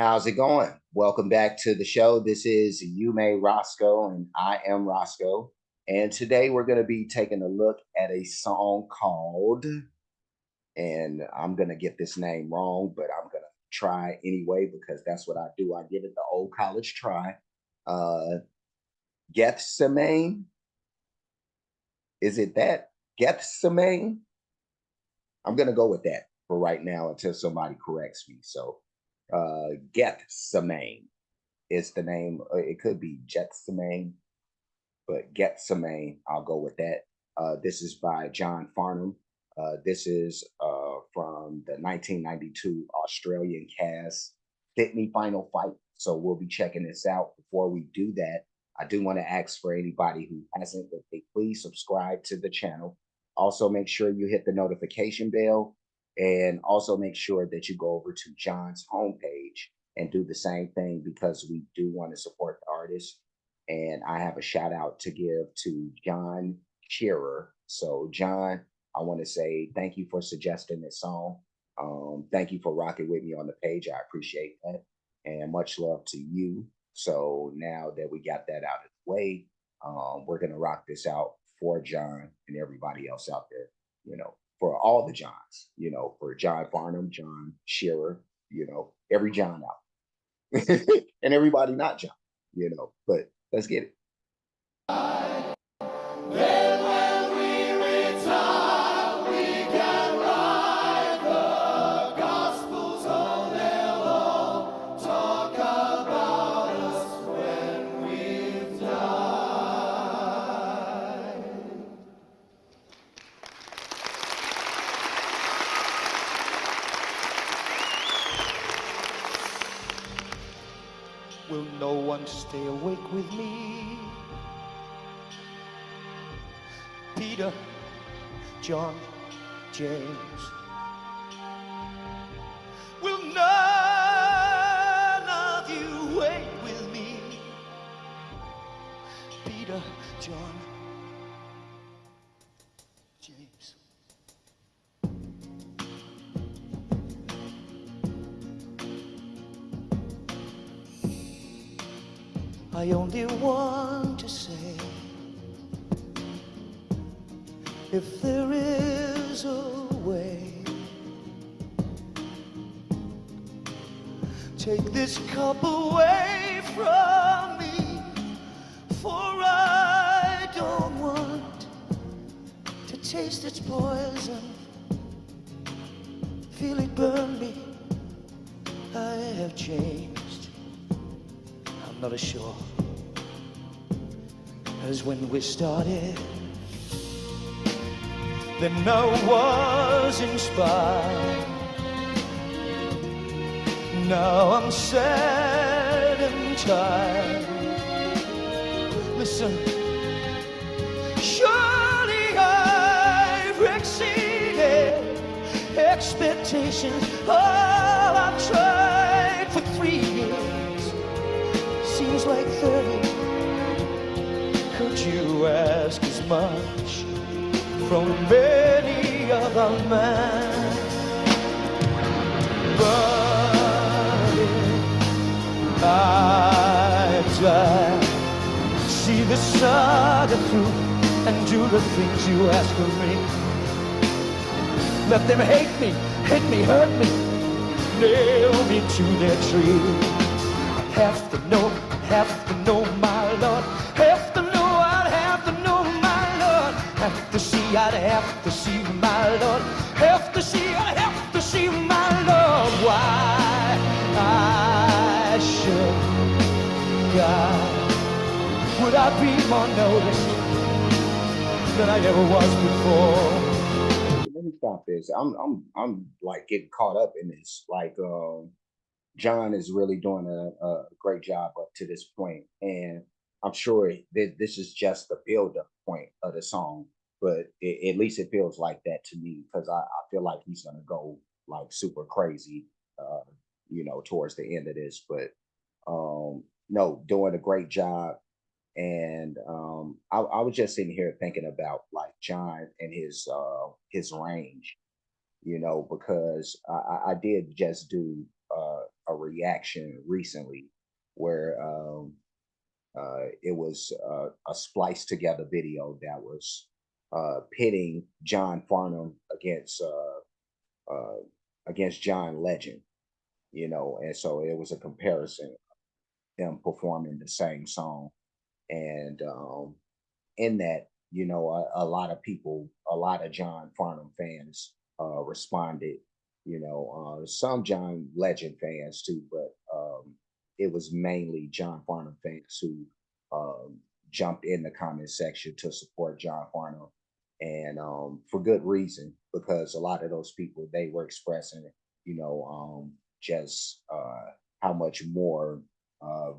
How's it going? Welcome back to the show. This is You May Roscoe, and I am Roscoe. And today we're going to be taking a look at a song called, and I'm going to get this name wrong, but I'm going to try anyway because that's what I do. I give it the old college try. Uh, Gethsemane. Is it that? Gethsemane? I'm going to go with that for right now until somebody corrects me. So, Gethsemane is the name. It could be Gethsemane, but Gethsemane, I'll go with that. This is by John Farnham. This is from the 1992 Australian cast Fit Me Final Fight. So we'll be checking this out. Before we do that, I do want to ask for anybody who hasn't that they please subscribe to the channel. Also, make sure you hit the notification bell and also make sure that you go over to John's homepage and do the same thing because we do want to support the artist. And I have a shout out to give to John Shearer. So, John, I want to say thank you for suggesting this song. Thank you for rocking with me on the page. I appreciate that. And much love to you. So, now that we got that out of the way, we're going to rock this out for John and everybody else out there, for all the Johns, for John Farnham, John Shearer, every John out and everybody not John, but let's get it. Then when we retire, we can write the Gospels all day long. Talk about us when we've died. Will no one stay awake with me? Peter, John, James. Will none of you wait with me? Peter, John, James. I only want to say, if there is a way, take this cup away from me, for I don't want to taste its poison, feel it burn me. I have changed, I'm not as sure as when we started. Then I was inspired. Now I'm sad and tired. Listen, surely I've exceeded expectations. Oh, I've tried for 3 years, seems like 30. Could you ask as much from many other men? But if I die, see the saga through and do the things you ask of me. Let them hate me, hurt me, nail me to their tree. I have to know, my Lord. Have to know, I'd have to know, my Lord. Have to see, I'd have to see, my Lord. Have to see, I'd have to see, my Lord. Why I should God, would I be more noticed than I ever was before? Let me stop this. I'm like getting caught up in this. Like, John is really doing a great job up to this point, and I'm sure that this is just the build-up point of the song. But at least it feels like that to me because I feel like he's gonna go like super crazy, uh, towards the end of this. But no, doing a great job. And I was just sitting here thinking about like John and his range, because I did just do a reaction recently where it was a spliced together video that was pitting John Farnham uh, against John Legend, and so it was a comparison, them performing the same song, and in that, a lot of people, a lot of John Farnham fans responded. Some John Legend fans too, but it was mainly John Farnham fans who um, jumped in the comment section to support John Farnham, and for good reason, because a lot of those people, they were expressing, just how much more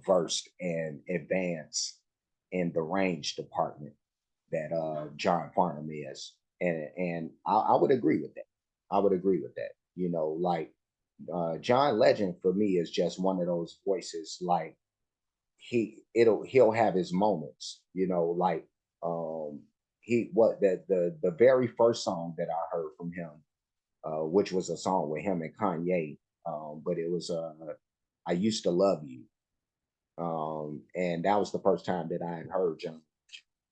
versed and advanced in the range department that John Farnham is, and I would agree with that. I would agree with that. Like John Legend for me is just one of those voices. Like he'll have his moments. Like he what the very first song that I heard from him, which was a song with him and Kanye, but it was I used to love you, and that was the first time that I had heard John,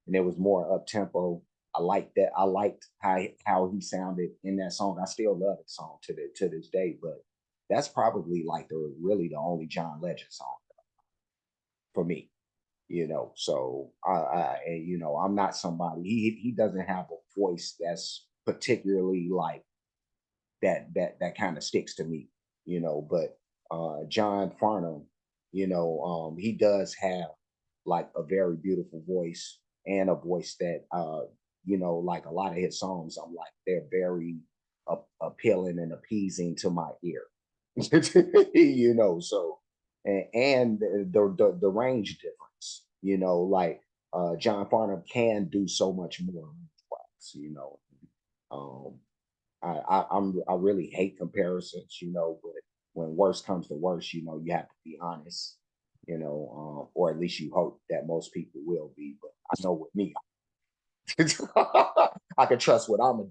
and it was more up tempo. I liked that. I liked how he sounded in that song. I still love that song to this day. But that's probably like the only John Legend song for me. So I'm not somebody. He doesn't have a voice that's particularly like that kind of sticks to me. But John Farnham, he does have like a very beautiful voice, and a voice that like a lot of his songs, I'm like, they're very appealing and appeasing to my ear. So and the range difference, like John Farnham can do so much more range-wise. um I really hate comparisons, but when worst comes to worst, you have to be honest, or at least you hope that most people will be. But I know with me, I can trust what I'm gonna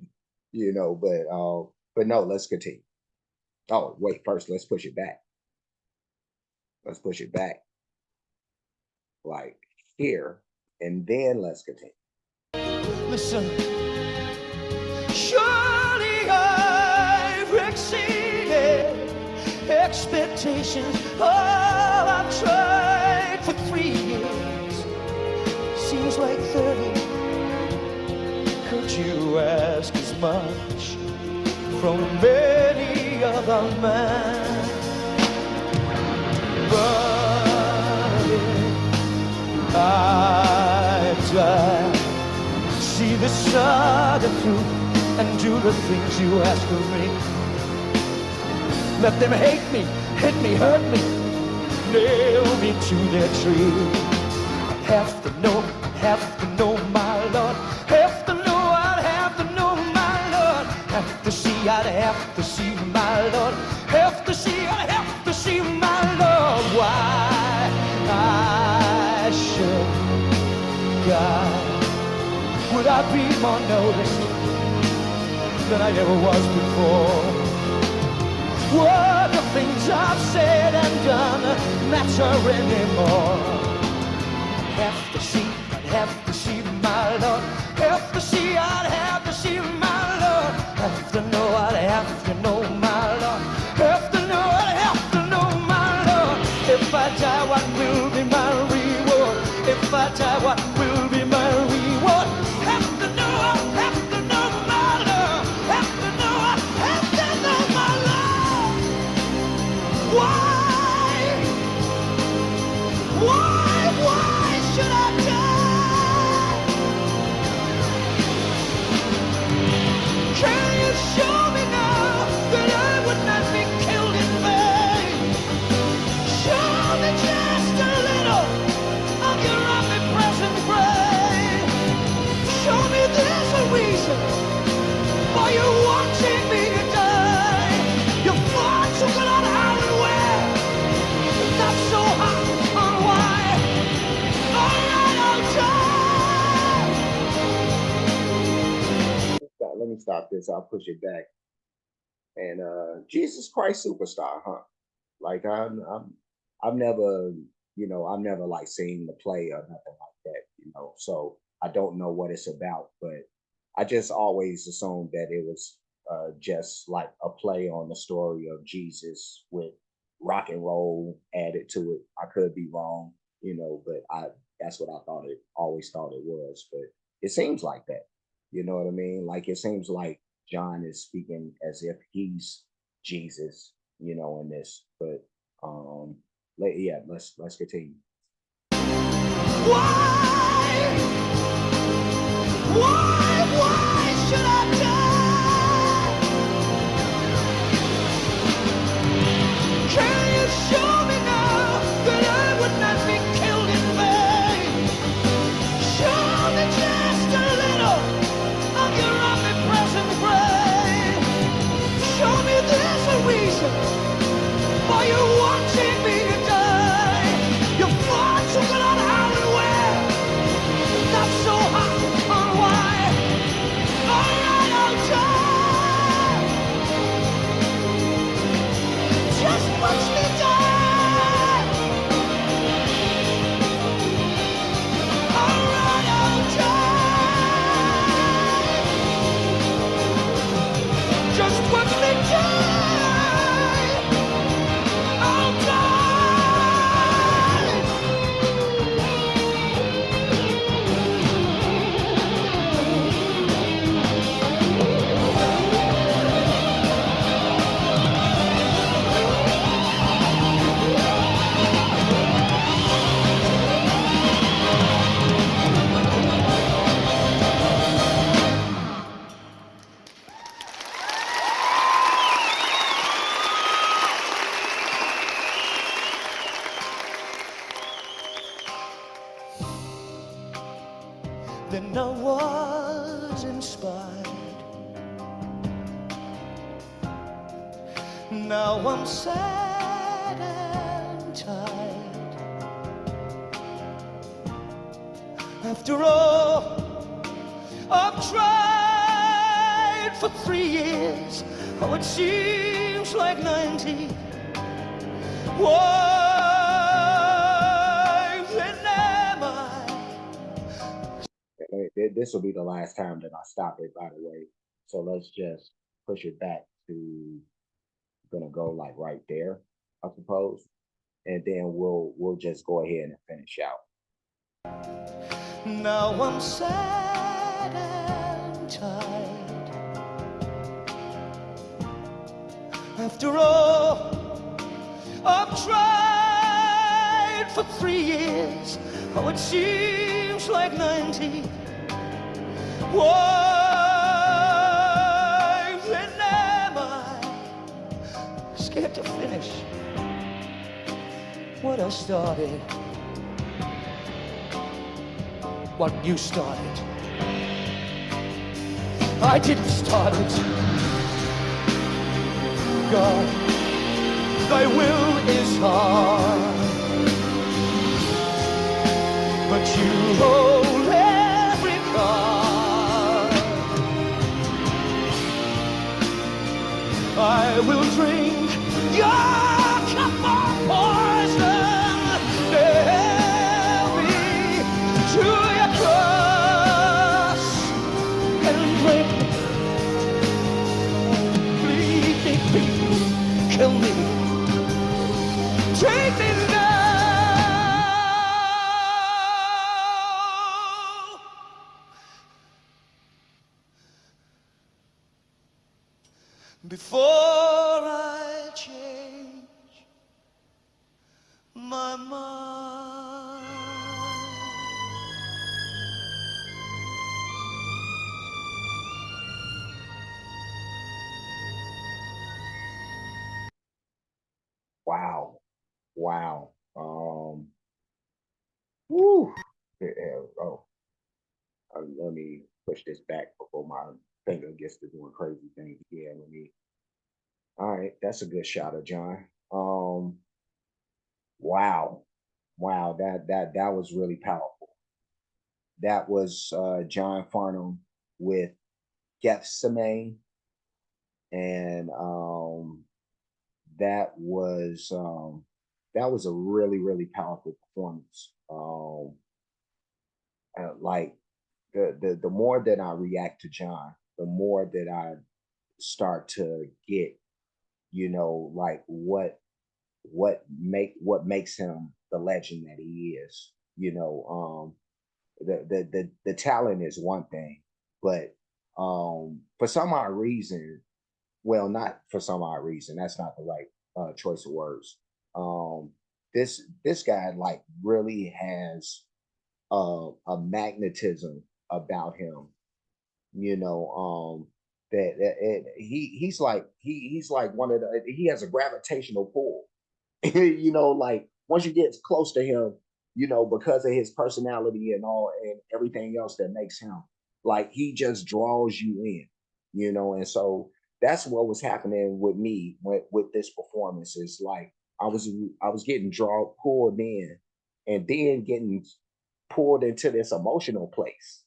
do, but no, let's continue. Oh, wait, first let's push it back. Let's push it back like here, and then let's continue. Listen, surely I've exceeded expectations. Oh, I've tried for 3 years. Seems like 30. Could you ask as much from any other man? But if I die, see the saga through and do the things you ask of me. Let them hate me, hit me, hurt me, nail me to their tree. Have to know my Lord. Have to know, I'd have to know my Lord. Have to see, I'd have to see my Lord. Have to see, I'd have to see my Lord. Why I should God, would I be more noticed than I ever was before? What the things I've said and done matter anymore? Have to see, I'd have to see my Lord. Have to see, I'd have to see my Lord. Have to know, I'd have to know my Lord. Have to know, I'd have to know my Lord. If I die, what will be my reward? If I die, what will be my reward? Have to know, I have to know my Lord. Have to know, I have to know my Lord. Why should I die? Can you show me now that I would not be killed in vain? Show me just a little of your omnipresent grace. Show me there's a reason why you're wanting me to die. Your thoughts are not how and where, not so hot on why. All right, I'll die. Let me stop this. I'll push it back. And Jesus Christ Superstar, huh? Like I've never, I've never like seen the play or nothing like that, So I don't know what it's about, but I just always assumed that it was just like a play on the story of Jesus with rock and roll added to it. I could be wrong, but I that's what I thought it always thought it was. But it seems like that. You know what I mean? Like it seems like John is speaking as if he's Jesus, in this. But yeah, let's continue. Why? Why should I die? Can you show me now that I would not be killed in vain? Show me just a little of your omnipresent grace. Show me there's a reason why you're wanting me to die. Your thoughts are gone out and where, not so hot on why. Alright, I'll die. Just watch me die. Alright, I'll die. Just watch me die. I'll Then I was inspired. Now I'm sad and tired. After all, I've tried for 3 years. Oh, it seems like 90. Why then am I? This will be the last time that I stop it, by the way. So let's just push it back to gonna go like right there, I suppose, and then we'll just go ahead and finish out. Now I'm sad and tired. After all, I've tried for 3 years. Oh, it seems like 90. Why then am I scared to finish what I started? What you started. I didn't start it. God, thy will is hard, but you hold every card. I will drink your cup of poison. Nail me to your cross and break me, bleed me, beat me, kill me, take me now. Before I change my mind. Wow, wow. Woo. Oh, let me push this back before my finger gets to doing crazy things. Yeah, let me. All right, that's a good shot of John. Wow, wow. That was really powerful. That was John Farnham with Gethsemane, and that was that was a really really powerful performance. Like the more that I react to John, the more that I start to get, like what makes him the legend that he is. The talent is one thing, but for some odd reason, well, not for some odd reason, that's not the right choice of words. Um, this guy like really has a magnetism about him, you know, he's like he's like one of the he has a gravitational pull. Like once you get close to him, because of his personality and all and everything else that makes him, like he just draws you in, and so that's what was happening with me with this performance. Is like I was I was getting pulled in and then getting pulled into this emotional place,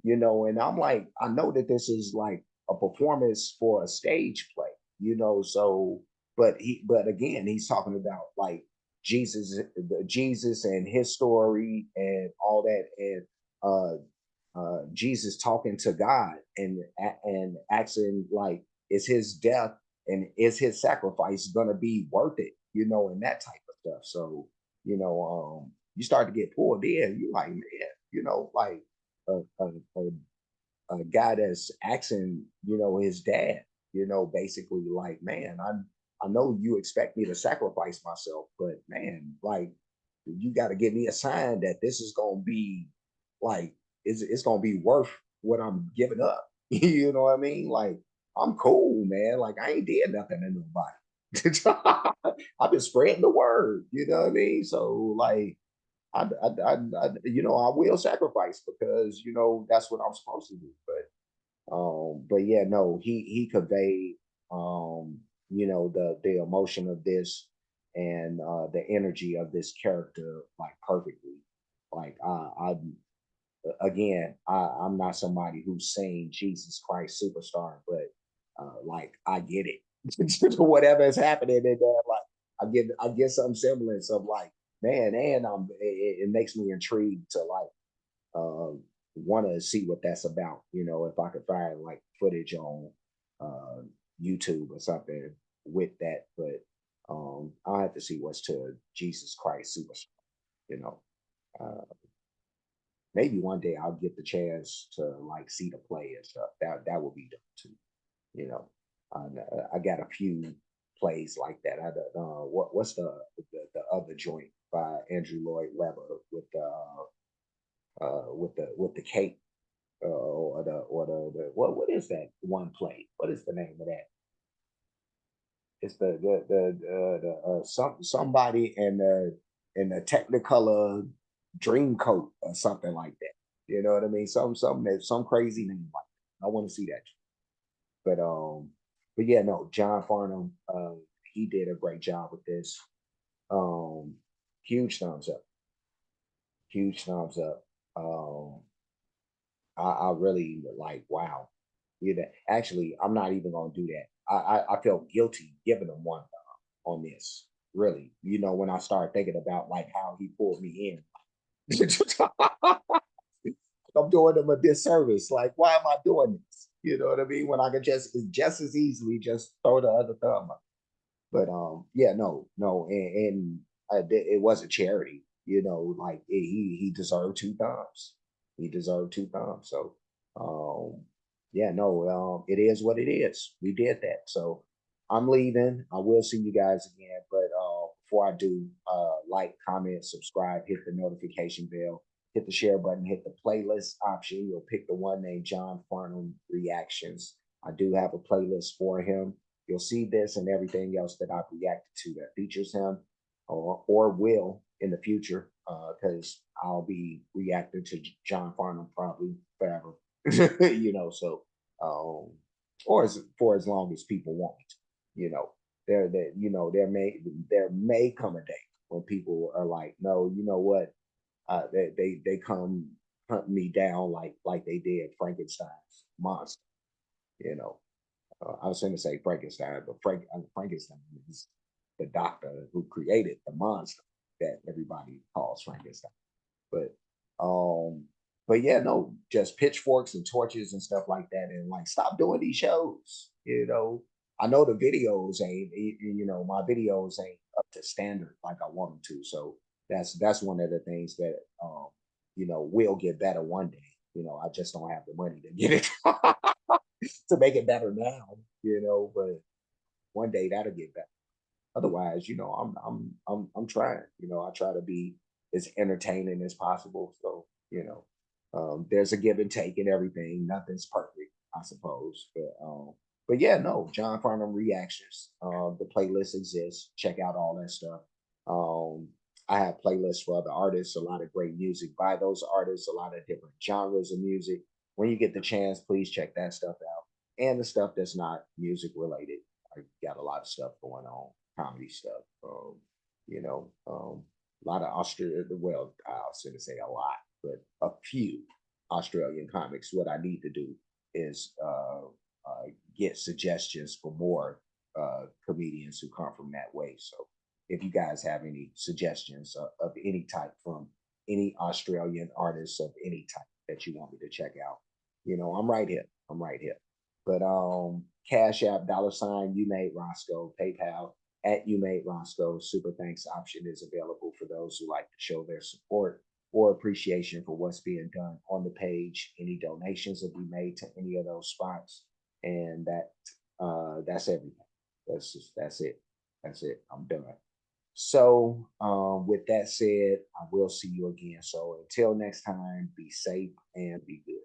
and I'm like, I know that this is like a performance for a stage play, so but again, he's talking about like Jesus and his story and all that, and Jesus talking to God and asking like, is his death and is his sacrifice gonna be worth it? And that type of stuff. So you start to get pulled in. You like, man, like a, a, a a guy that's asking, his dad, basically like, man, I know you expect me to sacrifice myself, but man, like you got to give me a sign that this is gonna be like it's gonna be worth what I'm giving up. You know what I mean? Like I'm cool, man. Like I ain't did nothing to nobody. I've been spreading the word. You know what I mean? So like I will sacrifice because that's what I'm supposed to do. But yeah, no, he conveyed the emotion of this and the energy of this character like perfectly. Like I'm not somebody who's saying Jesus Christ superstar, but like I get it. Whatever is happening in there, like I get some semblance of like, man, and it makes me intrigued to like want to see what that's about. If I could find like footage on uh, YouTube or something with that, but I'll have to see what's to Jesus Christ Superstar. You know, uh, maybe one day I'll get the chance to like see the play and stuff. That would be dope too. You know, I got a few plays like that. I don't know what's the other joint by Andrew Lloyd Webber with the cape or the what is that one play? What is the name of that? It's somebody in the Technicolor dream coat or something like that. You know what I mean? Some crazy name like that. I want to see that. But yeah, no, John Farnham, he did a great job with this. Um, huge thumbs up, huge thumbs up. Um, I really like, wow. Actually, I'm not even gonna do that. I felt guilty giving him one on this. Really, when I started thinking about like how he pulled me in, I'm doing him a disservice. Like, why am I doing this? You know what I mean? When I could just as easily just throw the other thumb up. But yeah, no, and it was a charity. Like he deserved two thumbs. He deserved two thumbs. So um, yeah, no, it is what it is. We did that. So I'm leaving. I will see you guys again, but before I do, like, comment, subscribe, hit the notification bell, hit the share button, hit the playlist option. You'll pick the one named John Farnham Reactions. I do have a playlist for him. You'll see this and everything else that I've reacted to that features him or will in the future, because I'll be reacting to John Farnham probably forever, so, um, or for as long as people want me to, there may come a day when people are like, no, you know what, they come hunt me down like they did Frankenstein's monster, you know. I was going to say Frankenstein, but Frankenstein is. the doctor who created the monster that everybody calls Frankenstein. But um, but yeah, no, just pitchforks and torches and stuff like that, and like stop doing these shows. I know the videos ain't, my videos ain't up to standard like I want them to. So that's one of the things that will get better one day. I just don't have the money to get it to make it better now. But one day that'll get better. Otherwise, I'm trying. I try to be as entertaining as possible. So, there's a give and take and everything. Nothing's perfect, I suppose. But yeah, no, John Farnham reactions. The playlist exists. Check out all that stuff. Um, I have playlists for other artists, a lot of great music by those artists, a lot of different genres of music. When you get the chance, please check that stuff out. And the stuff that's not music related. I got a lot of stuff going on, comedy stuff. A lot of Australia. Well, I was going to say a lot, but a few Australian comics. What I need to do is get suggestions for more comedians who come from that way. So, if you guys have any suggestions of any type from any Australian artists of any type that you want me to check out, I'm right here. I'm right here. But Cash App, $ you made Roscoe, PayPal at you made Roscoe. Super thanks option is available for those who like to show their support or appreciation for what's being done on the page. Any donations will be made to any of those spots, and that's everything. That's it. That's it. I'm done. So, with that said, I will see you again. So, until next time, be safe and be good.